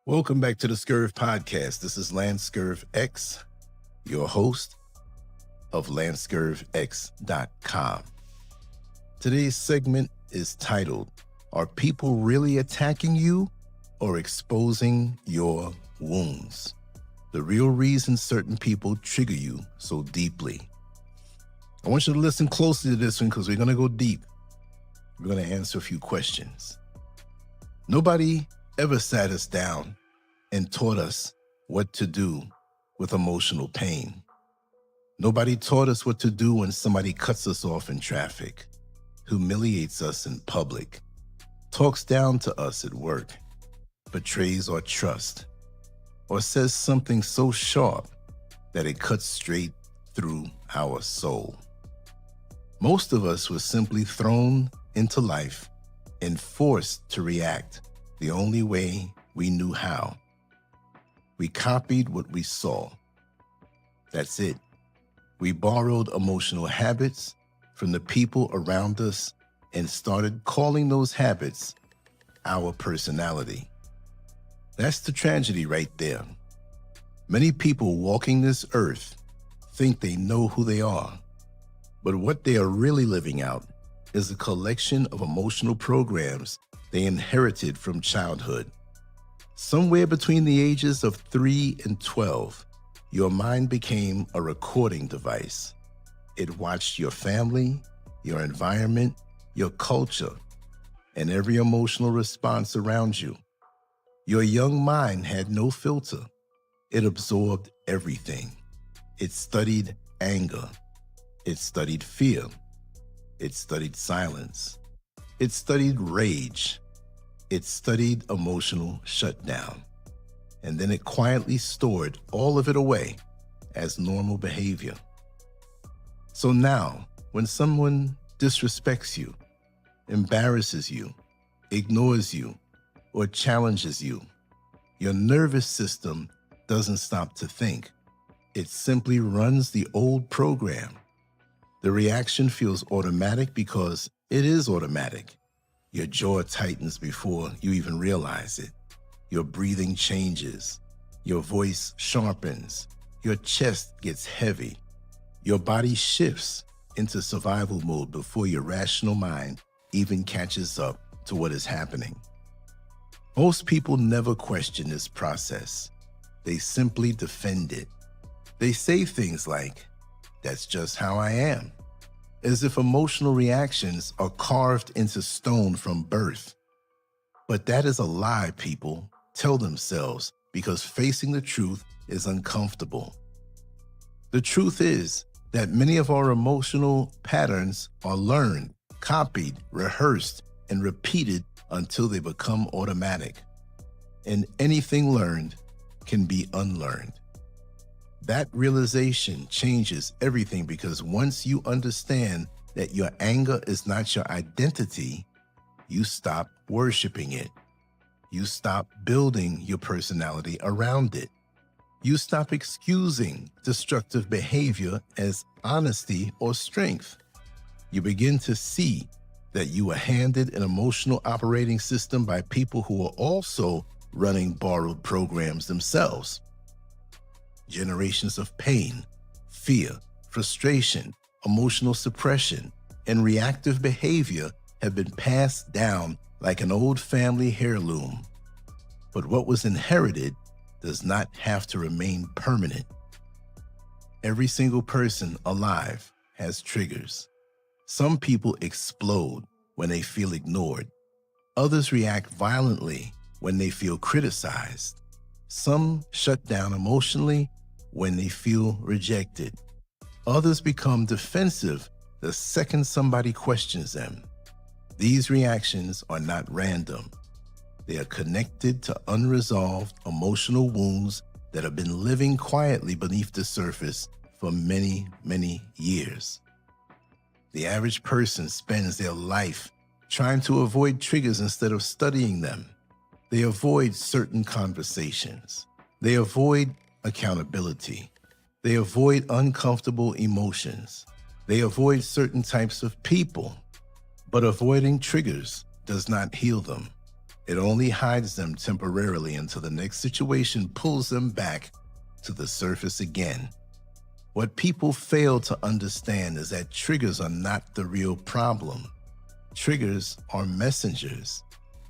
Welcome back to the Scurv podcast. This is LanceScurvX, your host of LanceScurvX.com. Today's segment is titled, Are People Really Attacking You or Exposing Your Wounds? The real reason certain people trigger you so deeply. I want you to listen closely to this one because we're going to go deep. We're going to answer a few questions. Nobody ever sat us down and taught us what to do with emotional pain. Nobody taught us what to do when somebody cuts us off in traffic, humiliates us in public, talks down to us at work, betrays our trust, or says something so sharp that it cuts straight through our soul. Most of us were simply thrown into life and forced to react the only way we knew how. We copied what we saw. That's it. We borrowed emotional habits from the people around us and started calling those habits our personality. That's the tragedy right there. Many people walking this earth think they know who they are, but what they are really living out is a collection of emotional programs they inherited from childhood. Somewhere between the ages of 3 and 12, your mind became a recording device. It watched your family, your environment, your culture, and every emotional response around you. Your young mind had no filter. It absorbed everything. It studied anger. It studied fear. It studied silence. It studied rage. It studied emotional shutdown. And then it quietly stored all of it away as normal behavior. So now, when someone disrespects you, embarrasses you, ignores you, or challenges you, your nervous system doesn't stop to think. It simply runs the old program. The reaction feels automatic because it is automatic. Your jaw tightens before you even realize it. Your breathing changes. Your voice sharpens. Your chest gets heavy. Your body shifts into survival mode before your rational mind even catches up to what is happening. Most people never question this process. They simply defend it. They say things like, "That's just how I am," as if emotional reactions are carved into stone from birth. But that is a lie people tell themselves because facing the truth is uncomfortable. The truth is that many of our emotional patterns are learned, copied, rehearsed, and repeated until they become automatic. And anything learned can be unlearned. That realization changes everything because once you understand that your anger is not your identity, you stop worshiping it. You stop building your personality around it. You stop excusing destructive behavior as honesty or strength. You begin to see that you were handed an emotional operating system by people who are also running borrowed programs themselves. Generations of pain, fear, frustration, emotional suppression, and reactive behavior have been passed down like an old family heirloom. But what was inherited does not have to remain permanent. Every single person alive has triggers. Some people explode when they feel ignored. Others react violently when they feel criticized. Some shut down emotionally when they feel rejected. Others become defensive the second somebody questions them. These reactions are not random. They are connected to unresolved emotional wounds that have been living quietly beneath the surface for many, many years. The average person spends their life trying to avoid triggers instead of studying them. They avoid certain conversations. They avoid accountability. They avoid uncomfortable emotions. They avoid certain types of people. But avoiding triggers does not heal them. It only hides them temporarily until the next situation pulls them back to the surface again. What people fail to understand is that triggers are not the real problem. Triggers are messengers.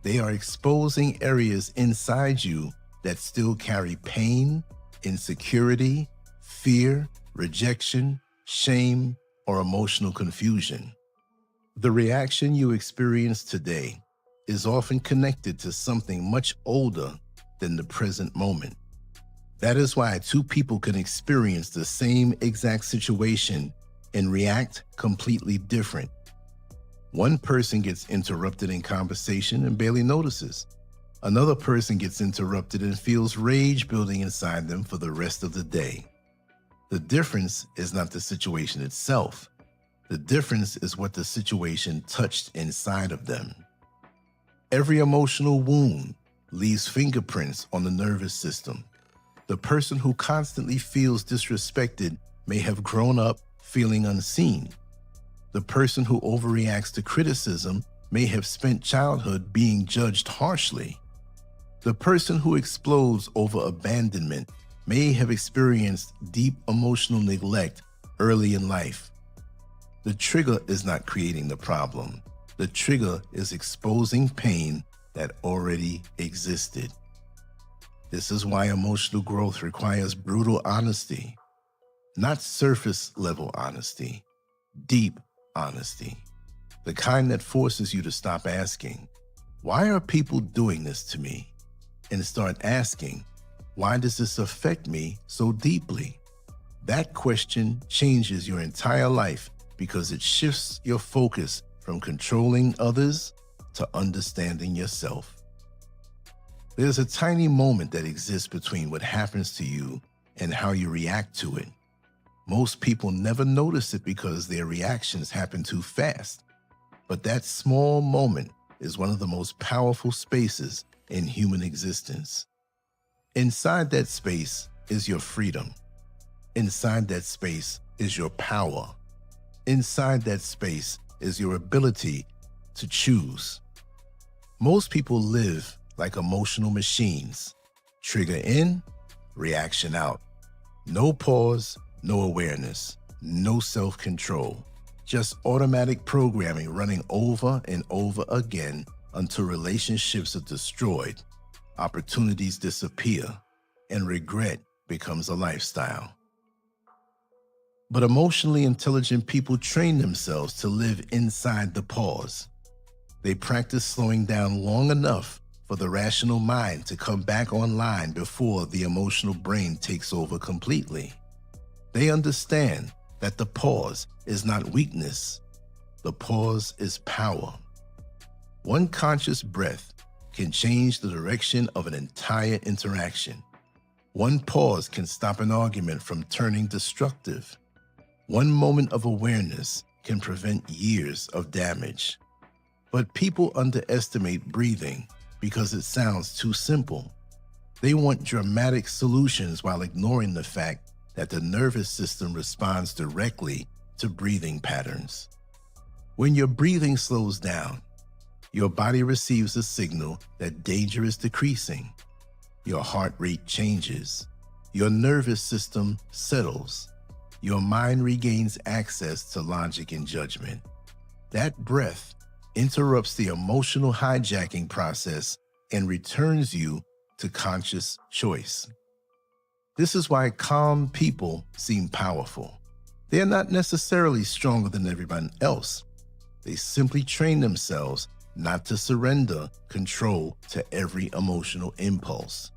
They are exposing areas inside you that still carry pain, insecurity, fear, rejection, shame, or emotional confusion. The reaction you experience today is often connected to something much older than the present moment. That is why two people can experience the same exact situation and react completely different. One person gets interrupted in conversation and barely notices. Another person gets interrupted and feels rage building inside them for the rest of the day. The difference is not the situation itself. The difference is what the situation touched inside of them. Every emotional wound leaves fingerprints on the nervous system. The person who constantly feels disrespected may have grown up feeling unseen. The person who overreacts to criticism may have spent childhood being judged harshly. The person who explodes over abandonment may have experienced deep emotional neglect early in life. The trigger is not creating the problem. The trigger is exposing pain that already existed. This is why emotional growth requires brutal honesty, not surface-level honesty, deep honesty. The kind that forces you to stop asking, "Why are people doing this to me?" and start asking, "Why does this affect me so deeply?" That question changes your entire life because it shifts your focus from controlling others to understanding yourself. There's a tiny moment that exists between what happens to you and how you react to it. Most people never notice it because their reactions happen too fast. But that small moment is one of the most powerful spaces in human existence. Inside that space is your freedom. Inside that space is your power. Inside that space is your ability to choose. Most people live like emotional machines. Trigger in, reaction out. No pause, no awareness, no self-control. Just automatic programming running over and over again until relationships are destroyed, opportunities disappear, and regret becomes a lifestyle. But emotionally intelligent people train themselves to live inside the pause. They practice slowing down long enough for the rational mind to come back online before the emotional brain takes over completely. They understand that the pause is not weakness. The pause is power. One conscious breath can change the direction of an entire interaction. One pause can stop an argument from turning destructive. One moment of awareness can prevent years of damage. But people underestimate breathing because it sounds too simple. They want dramatic solutions while ignoring the fact that the nervous system responds directly to breathing patterns. When your breathing slows down, your body receives a signal that danger is decreasing. Your heart rate changes. Your nervous system settles. Your mind regains access to logic and judgment. That breath interrupts the emotional hijacking process and returns you to conscious choice. This is why calm people seem powerful. They are not necessarily stronger than everyone else. They simply train themselves not to surrender control to every emotional impulse.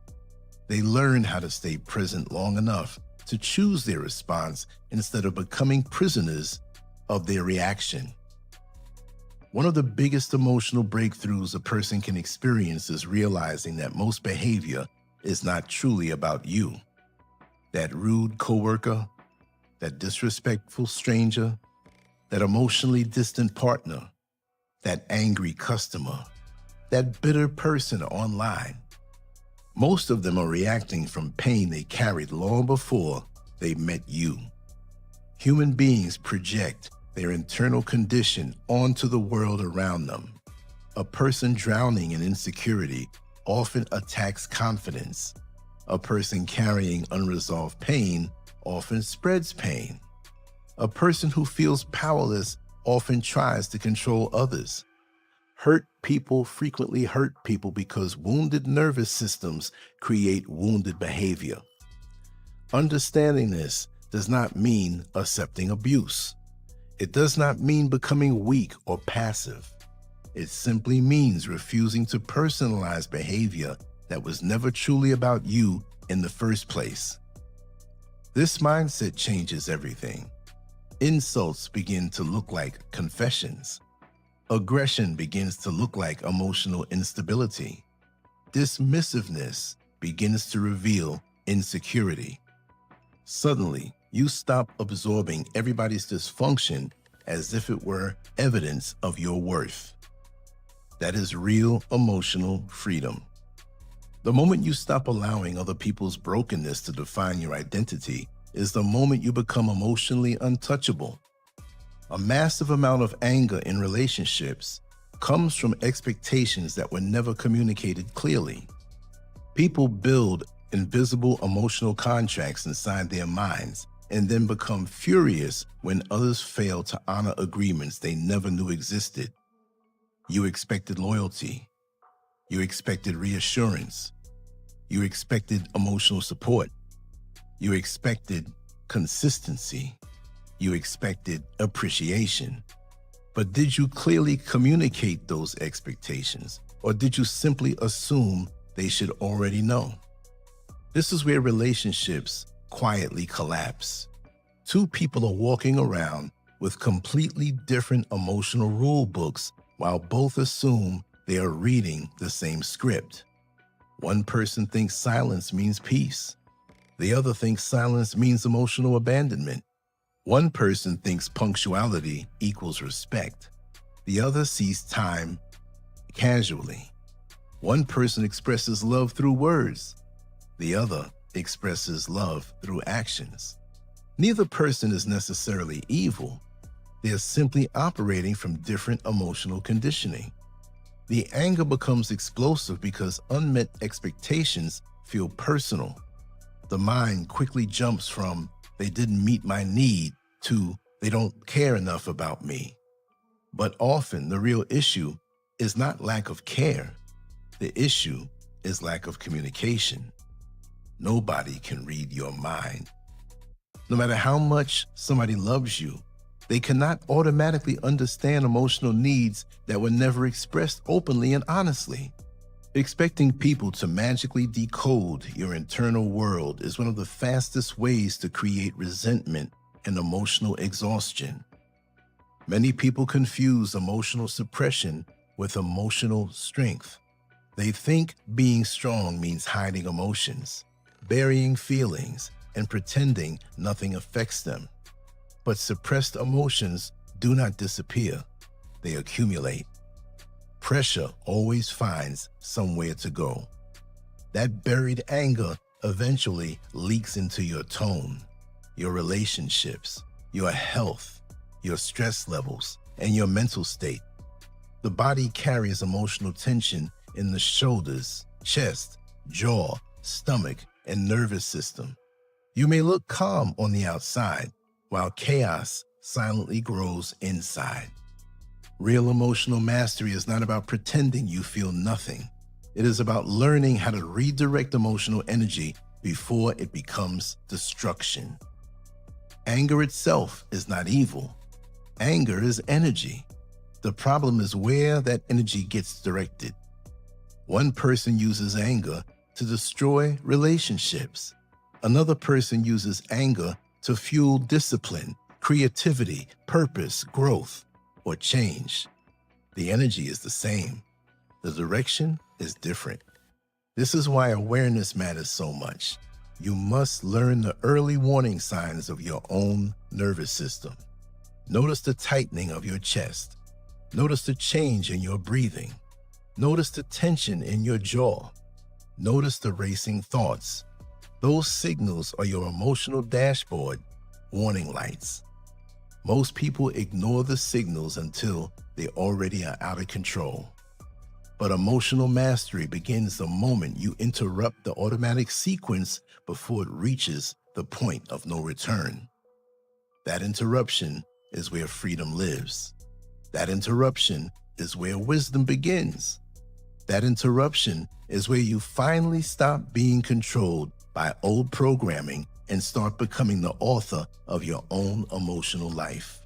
They learn how to stay present long enough to choose their response instead of becoming prisoners of their reaction. One of the biggest emotional breakthroughs a person can experience is realizing that most behavior is not truly about you. That rude coworker, that disrespectful stranger, that emotionally distant partner, that angry customer, that bitter person online. Most of them are reacting from pain they carried long before they met you. Human beings project their internal condition onto the world around them. A person drowning in insecurity often attacks confidence. A person carrying unresolved pain often spreads pain. A person who feels powerless often tries to control others. Hurt people frequently hurt people because wounded nervous systems create wounded behavior. Understanding this does not mean accepting abuse. It does not mean becoming weak or passive. It simply means refusing to personalize behavior that was never truly about you in the first place. This mindset changes everything. Insults begin to look like confessions. Aggression begins to look like emotional instability. Dismissiveness begins to reveal insecurity. Suddenly, you stop absorbing everybody's dysfunction as if it were evidence of your worth. That is real emotional freedom. The moment you stop allowing other people's brokenness to define your identity is the moment you become emotionally untouchable. A massive amount of anger in relationships comes from expectations that were never communicated clearly. People build invisible emotional contracts inside their minds and then become furious when others fail to honor agreements they never knew existed. You expected loyalty. You expected reassurance. You expected emotional support. You expected consistency. You expected appreciation. But did you clearly communicate those expectations, or did you simply assume they should already know? This is where relationships quietly collapse. Two people are walking around with completely different emotional rule books while both assume they are reading the same script. One person thinks silence means peace. The other thinks silence means emotional abandonment. One person thinks punctuality equals respect. The other sees time casually. One person expresses love through words. The other expresses love through actions. Neither person is necessarily evil. They are simply operating from different emotional conditioning. The anger becomes explosive because unmet expectations feel personal. The mind quickly jumps from "they didn't meet my need" to "they don't care enough about me." But often the real issue is not lack of care. The issue is lack of communication. Nobody can read your mind. No matter how much somebody loves you, they cannot automatically understand emotional needs that were never expressed openly and honestly. Expecting people to magically decode your internal world is one of the fastest ways to create resentment and emotional exhaustion. Many people confuse emotional suppression with emotional strength. They think being strong means hiding emotions, burying feelings, and pretending nothing affects them. But suppressed emotions do not disappear, they accumulate. Pressure always finds somewhere to go. That buried anger eventually leaks into your tone, your relationships, your health, your stress levels, and your mental state. The body carries emotional tension in the shoulders, chest, jaw, stomach, and nervous system. You may look calm on the outside, while chaos silently grows inside. Real emotional mastery is not about pretending you feel nothing. It is about learning how to redirect emotional energy before it becomes destruction. Anger itself is not evil. Anger is energy. The problem is where that energy gets directed. One person uses anger to destroy relationships. Another person uses anger to fuel discipline, creativity, purpose, growth, or change. The energy is the same. The direction is different. This is why awareness matters so much. You must learn the early warning signs of your own nervous system. Notice the tightening of your chest. Notice the change in your breathing. Notice the tension in your jaw. Notice the racing thoughts. Those signals are your emotional dashboard warning lights. Most people ignore the signals until they already are out of control. But emotional mastery begins the moment you interrupt the automatic sequence before it reaches the point of no return. That interruption is where freedom lives. That interruption is where wisdom begins. That interruption is where you finally stop being controlled by old programming and start becoming the author of your own emotional life.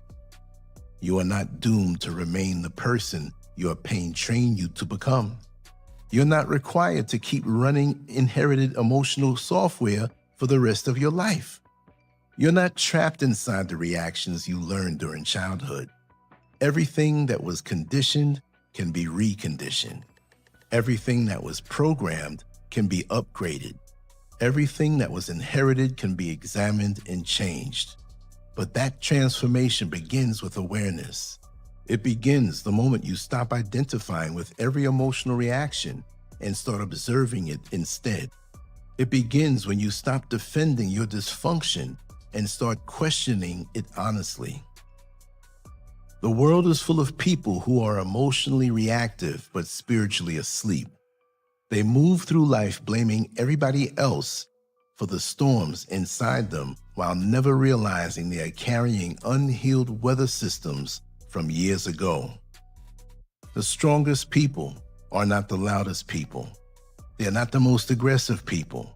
You are not doomed to remain the person your pain trained you to become. You're not required to keep running inherited emotional software for the rest of your life. You're not trapped inside the reactions you learned during childhood. Everything that was conditioned can be reconditioned. Everything that was programmed can be upgraded. Everything that was inherited can be examined and changed. But that transformation begins with awareness. It begins the moment you stop identifying with every emotional reaction and start observing it instead. It begins when you stop defending your dysfunction and start questioning it honestly. The world is full of people who are emotionally reactive but spiritually asleep. They move through life blaming everybody else for the storms inside them while never realizing they are carrying unhealed weather systems from years ago. The strongest people are not the loudest people. They are not the most aggressive people.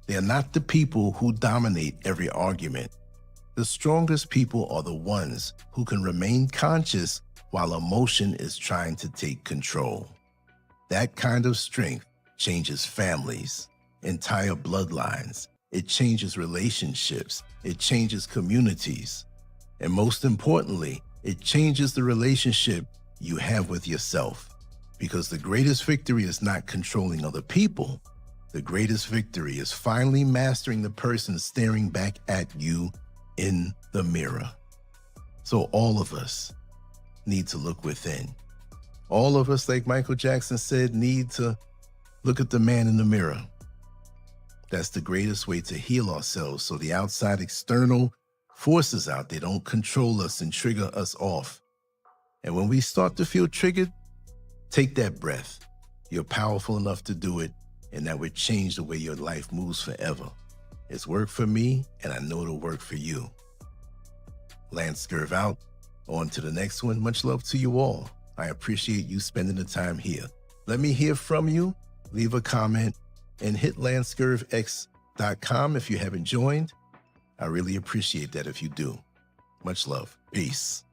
They are not the people who dominate every argument. The strongest people are the ones who can remain conscious while emotion is trying to take control. That kind of strength changes families, entire bloodlines. It changes relationships. It changes communities. And most importantly, it changes the relationship you have with yourself. Because the greatest victory is not controlling other people. The greatest victory is finally mastering the person staring back at you in the mirror. So all of us need to look within. All of us, like Michael Jackson said, need to look at the man in the mirror. That's the greatest way to heal ourselves so the outside external forces out there don't control us and trigger us off. And when we start to feel triggered, take that breath. You're powerful enough to do it, and that would change the way your life moves forever. It's worked for me, and I know it'll work for you. LanceScurv out. On to the next one. Much love to you all. I appreciate you spending the time here. Let me hear from you. Leave a comment and hit LanceScurvX.com if you haven't joined. I really appreciate that if you do. Much love. Peace.